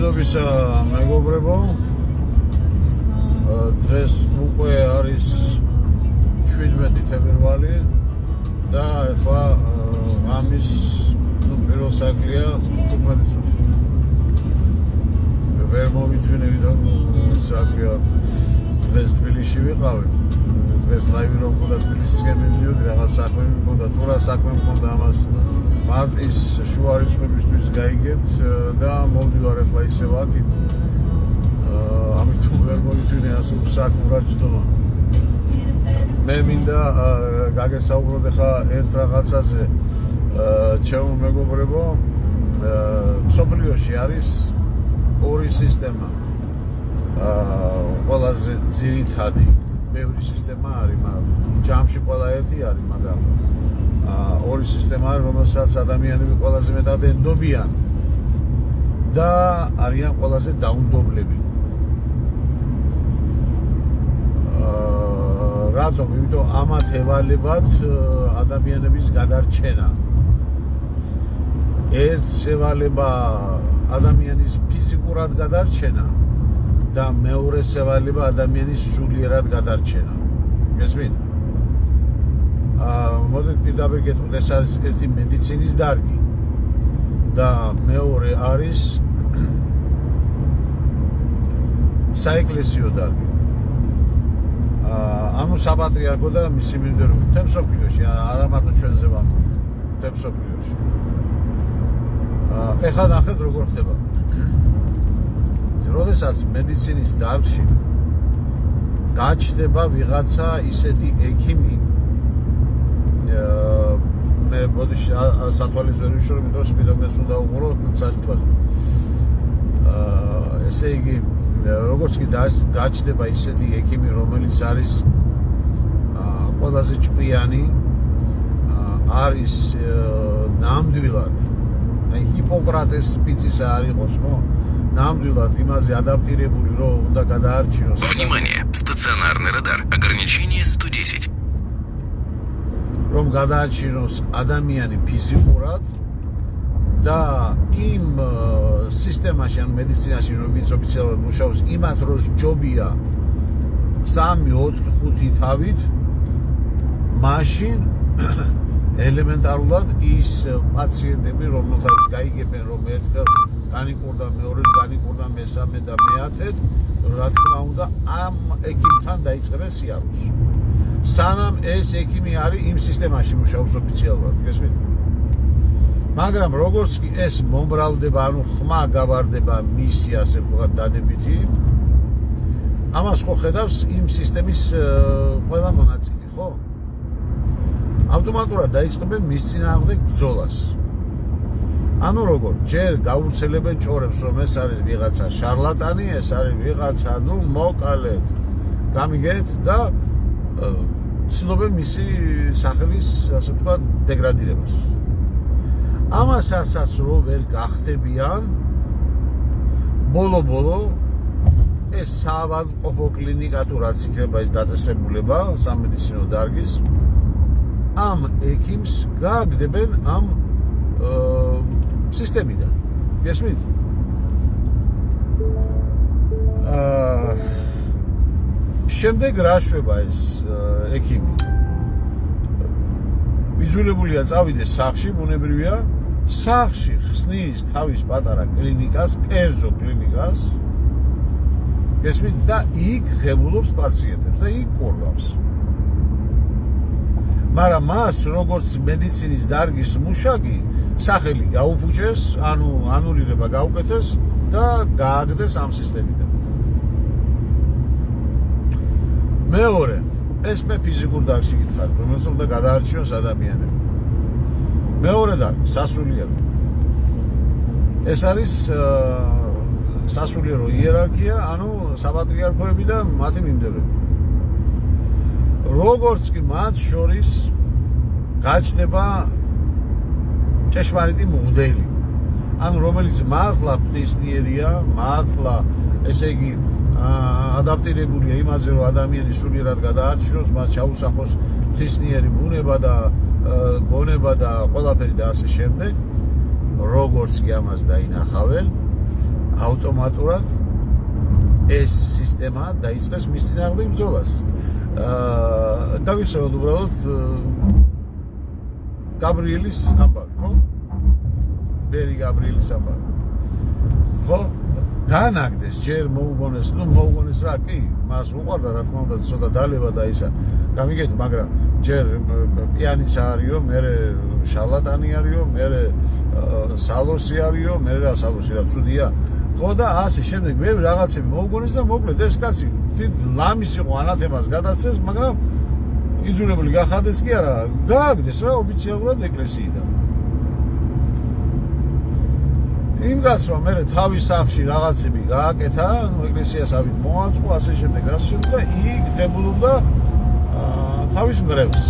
მშვიდობისა მეგობრებო, დღეს უკვე არის 17 თებერვალი და ახლა ამის პირველ საკლია 15 წუთი. ვერ მოვიწვინე ვიდრე საკლია დღეს თბილისში ვიყავი. დღეს ლაივი რომ მქონდა თბილისისკენ მივიდიოდი, რაღაც საქმე მქონდა, თურა საქმე მქონდა, ამას მარტის შუა რიცხვებისთვის გაიგებთ და მოვდივარ ახლა ისევ აქ. ამიტომ ვერ მოვიწვინე ასე უსაქმრად ჯდომა. მე მინდა გაგესაუბროთ ახლა ერთ რაღაცაზე, ჩემო მეგობრებო, მსოფლიოში არის ორი სისტემა. ყველაზე ძირითადი ბევრი სისტემა არის, მაგრამ ჯამში ყველა ერთი არის, მაგრამ ორი სისტემა არის, რომელსაც ადამიანები ყველაზე მეტად ენდობიან და არიან ყველაზე დაუნდობლები. რატომ? იმიტომ ამათ ევალებათ ადამიანების გადარჩენა. ერთს ევალება ადამიანის ფიზიკურად გადარჩენა და მეორეს ევალება ადამიანის სულიერად გადარჩენა. გესმით? მოდით პირდაპირ გეტყვით, ეს არის ერთი მედიცინის დარგი და მეორე არის საეკლესიო დარგი. ანუ საპატრიარქო და მისი მიმდევრები მთელ მსოფლიოში, არა მარტო ჩვენზე ვამბობ, მთელ მსოფლიოში. ეხლა ნახეთ როგორ ხდება. როდესაც მედიცინის დარგში გაჩნდება ვიღაცა ისეთი ექიმი, მე ბოდიში სათვალის ვერ ვიშორი, იმიტომ სპიდომეს უნდა უყურო ცალთვალი. ესე იგი, როგორც კი გაჩნდება ისეთი ექიმი, რომელიც არის ყველაზე ჭკვიანი, არის ნამდვილად, ჰიპოკრატეს სპიცისა არ იყოს, ხო? Нამდვილად იმაზე ადაპტირებული, რომ უნდა გადაარჩინოს. Внимание, стационарный радар. Ограничение 110. რომ გადაარჩინოს ადამიანი ფიზიკურად და იმ სისტემაში, ან მედიცინაში, რომელიც ოფიციალურად მუშაობს, იმათ რომ ჯობია 3, 4, 5 თავით, მაშინ ელემენტარულად ის პაციენტები, რომელთაც გაიგებენ, რომ ერთხელ განიკურდა, მეორედ განიკურდა, მესამე და მეათედ, რა თქმა უნდა, ამ ექიმთან დაიწყებენ სიარულს. სანამ ეს ექიმი არის იმ სისტემაში მუშაობს ოფიციალურად, გესმით? მაგრამ როგორც კი ეს მომრავლდება, ანუ ხმა გავარდება მისი, ასე ვთქვათ, დადებითი, ამას ხო ხედავს იმ სისტემის ყველა მონაწილე, ხო? ავტომატურად დაიწყებენ მის წინააღმდეგ ბრძოლას. ანუ როგორ? ჯერ გაუცელებენ ჭორებს, რომ ეს არის ვიღაცა შარლატანი, ეს არის ვიღაცა, ნუ მოკალეთ. გამიგეთ და ცდილობენ მისი სახელის, ასე ვთქვათ, დეგრადირებას. ამასაც რო ვერ გახდებიან, ბოლო-ბოლო ეს საავადმყოფო კლინიკა თუ რაც იქნება ის დაწესებულება სამედიცინო დარგის, ამ ექიმს გააგდებენ ამ სისტემიდან. გესმით? შემდეგ რა შვება ეს ექიმი? იძულებულია წავიდეს სახლში, ბუნებრივია, სახლში ხსნის თავის პატარა კლინიკას, კერძო კლინიკას. გესმით? და იქ ღებულობს პაციენტებს და იქ კურნავს. მაგრამ მას, როგორც მედიცინის დარგის მუშაკი, სახელი გაუფუჭეს, ანუ ანულირება გაუკეთეს და გააგდეს ამ სისტემიდან. მეორე, ეს მე ფიზიკურ დარგში გითხარ, რომელსაც უნდა გადაარჩიოს ადამიანები. მეორე დარგი, სასულიერო. ეს არის სასულიერო იერარქია, ანუ საპატრიარქოები და მათი მიმდევრები. როგორც კი მათ შორის გაჩნდება ჭეშმარიტი მღვდელი, ანუ რომელიც მართლა ღვთისმიერია, მართლა, ესე იგი, ადაპტირებულია იმაზე, რომ ადამიანი სულიერად გადაარჩინოს, მას ჩაუსახოს ღვთისმიერი ბუნება და გონება და ყველაფერი და ასე შემდეგ, როგორც კი ამას დაინახავენ, ავტომატურად ეს სისტემა დაიწყეს მის წინააღმდეგ ბრძოლას. დავიხსენოთ უბრალოდ გაბრიელის ამბავი, ხო? ბერი გაბრიელის ამბავი. ხო? განაგდეს ჯერ მოუგონეს რა კი, მას უყვარდა რა თქმა უნდა ცოტა დალევა და ისა. გამიგეთ, მაგრამ ჯერ პიანიცა არისო, მერე შარლატანი არისო, მერე სალოსი არისო, მერე რა სალოსი რა ცუდია. ხო და ასე შემდეგ მე რაღაცები მოუგონეს და მოკლედ ეს კაცი ლამის იყო ანათემას გადაცეს, მაგრამ იძულებული გახადეს კი არა, გააგდეს რა ოფიციალურად ეკლესიიდან. იმ კაცმა მე თავის სახლში რაღაცები გააკეთა, ეკლესიას ავით მოაწყო, ასე შემდეგ და იქ ღებულობდა თავის მგრევს.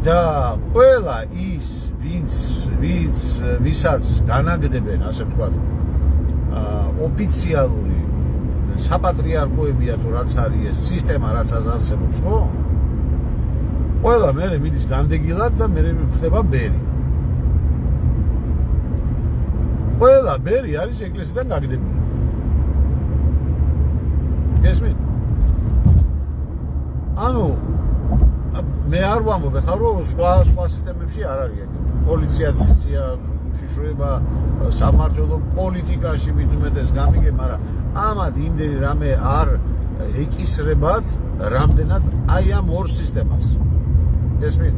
და ყველა ის ვისაც განაგდებენ, ასე ვთქვათ, ოფიციალური საპატრიარქოებია თუ რაც არის ეს სისტემა, რაც არსებობს, ხო? ყველა მე მიდის განდეგილად და მე ხდება ბერი. ყველა ბერი არის ეკლესიიდან გაგდებული. გესმით? ანუ მე არ ვამბობ ხა რომ სხვა სისტემებში არ არის ეგ. პოლიციაცია, უშიშროება, სამმართველო პოლიტიკაში მით უმეტეს გამიგე, მაგრამ ამათ იმდენი რამე არ ეკისრებათ, რამდენად აი ამ ორ სისტემას. გესმით?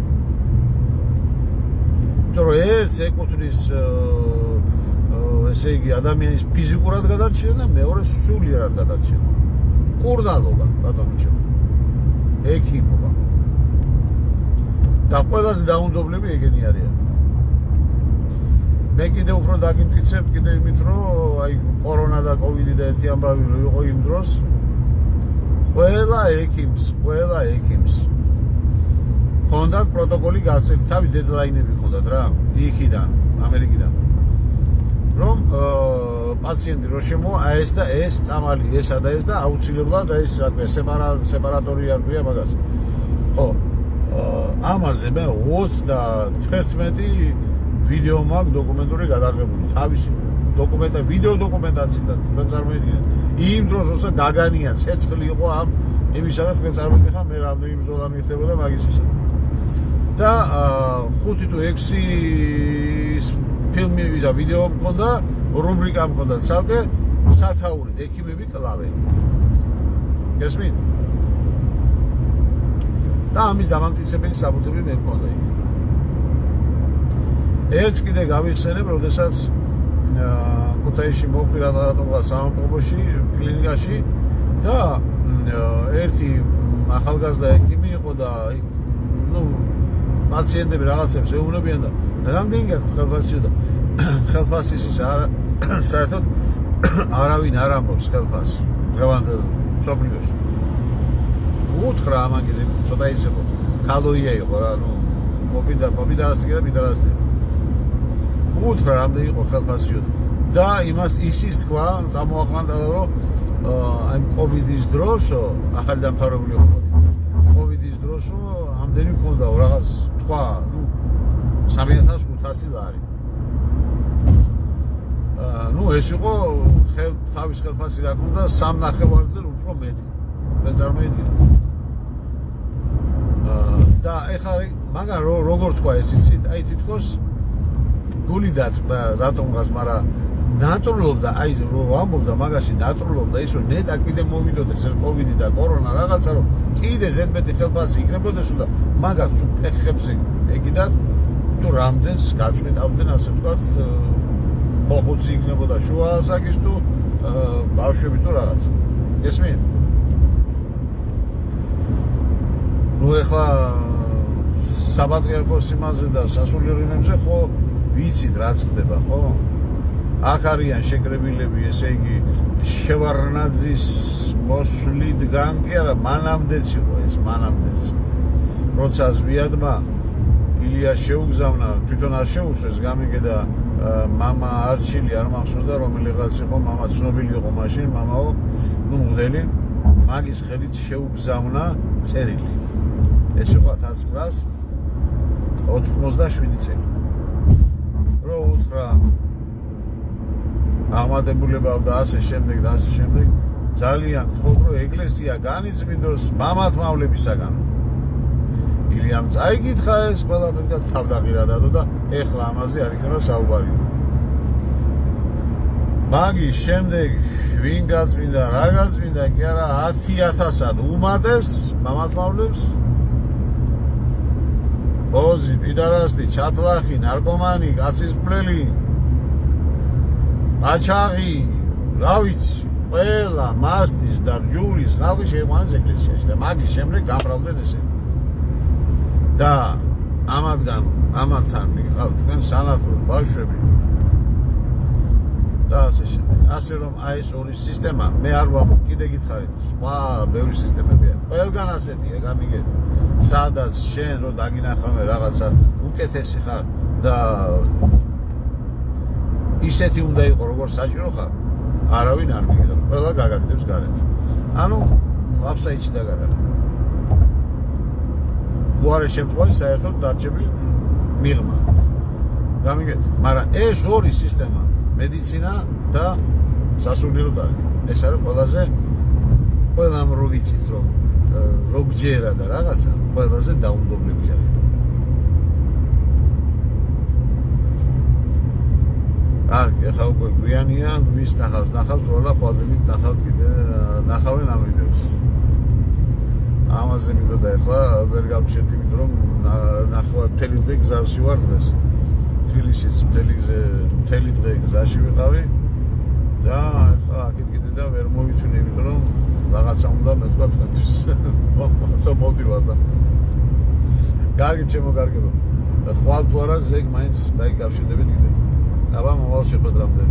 იმიტომ რომ ერთს ეკუთვნის ესე იგი ადამიანის ფიზიკურად გადარჩენა და მეორე სულიერად გადარჩენა. კურნალობა, ბატონო. ექიმობა. და ყველაზე დაუნდობლები ეგენი არიან. მე კიდე უფრო დაგიმტკიცებ კიდე იმით, რომ აი კორონა და კოვიდი და ერთი ამბავი რო იყო იმ დროს, ყველა ექიმს ჰქონდათ პროტოკოლი გასცემი, თავი დედლაინები ჰქონდათ რა, იქიდან, ამერიკიდან. რომ პაციენტი რო შემოვა, ეს და ეს წამალი, ესა და ეს და აუცილებლად ეს სეპარატორია რგვია მაგას. ხო. ამაზე მე 31 ვიდეო მაქვს დოკუმენტური გადაღებული. თავისი ვიდეო დოკუმენტაციიდან თქვენ წარმოიდგინეთ. იმ დროს როცა გაგანია ცეცხლი იყო ამ იმისა და თქვენ წარმოიდგინეთ მე რამდენი ბრძოლა მიხდებოდა მაგისისა. და 5 თუ 6 ფილმი და ვიდეო მქონდა, რუბრიკა მქონდა ცალკე სათაურით ექიმები კლავენ. გესმით? და ამის დამამტკიცებელი საბუთები მე მქონდა იქ. ერთს კიდე გავიხსენებ, როდესაც ქუთაისში მოხვდა რატომღა სამამტყობოში, კლინიკაში და ერთი ახალგაზრდა ექიმი იყო და პაციენტები რაღაცებს ეუბნებიან და რამდენი გაქვს ხელფასი და ხელფასის საერთოდ არავინ არ ამბობს ხელფასს დღევანდელ მსოფლიოში. უთხრა ამან კიდე ცოტა ის იყო, ქალოია იყო რა, მობიდა ასეთი და მიდა ასეთი. უთხრა რამდენი იყო ხელფასიო და იმას ისის თქვა, წამოაყრანდა რომ აი კოვიდის დროსო, ახალი დამთავრებული იყო. კოვიდის დროსო ამდენი მქონდა რაღაც თქვა, 3500 ლარი. ეს იყო თავის ხელფასი რა ქონდა 3.5-ზე უფრო მეტი. მე წარმოიდგინე. და ეხლა მაგან როგორ თქვა ეს იცით? აი თითქოს გული დაწყდა რატომღაც, მაგრამ ნატრულობდა, აი რო ამბობდა მაგაში ნატრულობდა ის რომ ნეტა კიდე მოვიდოდეს ეს კოვიდი და კორონა რაღაცა რომ კიდე ზედმეტი ხელფასი იქნებოდეს და მაგაც ფეხებზე ეგიდათ თუ რამდენს გაწყვეტავდნენ ასე ვთქვათ ოხუცი იქნებოდა შუა ასაკის თუ ბავშვები თუ რაღაც. გესმით? ეხლა საპატრიარქოს იმაზე და სასულიერო იმებზე ხო ვიცით რაც ხდება, ხო? აქ არიან შეკრებილები, ესე იგი შევარნაძის მოსვლიდან კი არა, მანამდეც იყო ეს, მანამდეც. როცა ზვიადმა ილიას შეუგზავნა, თვითონ არ შეუშვეს, გამიგე და მამა არჩილი არ მახსოვს და რომელიღაც იყო, მამა ცნობილი იყო მაშინ, მამაო, მღვდელი, მაგის ხელით შეუგზავნა წერილი. ეს იყო 1987 წელი. რო უთხრა აღმადებულება და ასე შემდეგ და ასე შემდეგ ძალიან ვთხოვ რომ ეკლესია განიწმინდოს მამათმავლებისაგან ილიამ წაიკითხა ეს ყველაფერი და თავდაღირა დადო და ეხლა ამაზე არ იქნება საუბარი მაგის შემდეგ ვინ გაწმინდა რა გაწმინდა კი არა 10,000-ად უმატეს მამათმავლებს ბოზი, პიდარასტი, ჩათლახი, ნარკომანი, კაცისმფლელი აჩაღი, რა ვიცი, ყველა მასტის და რჯულის ხალხი შეიყვანეს ეკლესიაში და მაგის შემდეგ გამრავდნენ ესე. და ამათთან მიყავთ თქვენ სანათლოდ ბავშვები და ასე შემდეგ. ასე რომ აი ეს ორი სისტემა მე არ ვამბობ, კიდე გითხარით, სხვა ბევრი სისტემები არის. ყველგან ასეთია, გამიგეთ. სადაც შენ რო დაგინახავე რაღაცა უკეთესი ხარ და ისეთი უნდა იყო როგორც საჭირო ხარ არავინ არ მიგიღებ ყველა გაგაგდებს გარეთ ანუ აფსაიდში დაგარადა უარე შემთხვევაში საერთოდ დარჩები მიღმა გამიგეთ მაგრამ ეს ორი სისტემა მედიცინა და სასულიერო დარგი ეს არის ყველაზე ყველამ რო ვიცით რომ როგჯერა და რაღაცა ყველაზე დაუნდობლები არის კარგი, ახლა უკვე გვიანია, ვის ნახავს, როლა ყვავილით ნახავთ კიდე, ნახავენ ამ ვიდეოს. ამაზე მინდოდა ახლა ვერ გავჩერდ, იმიტომ რომ ნახვა მთელი დღე გზაში ვარ დღეს. თბილისის მთელი დღე გზაში ვიყავი და ახლა აქეთ კიდე და ვერ მოვიწვინე, იმიტომ რომ რაღაცა უნდა მეთქვა თქვენთვის. მოხდა მოვდივარ და. კარგი, ჩემო კარგებო. ხვალ თუ არა ზეგ მაინც დაიკავშირდებით კიდე. აბა მოვალ შეხვედრამდე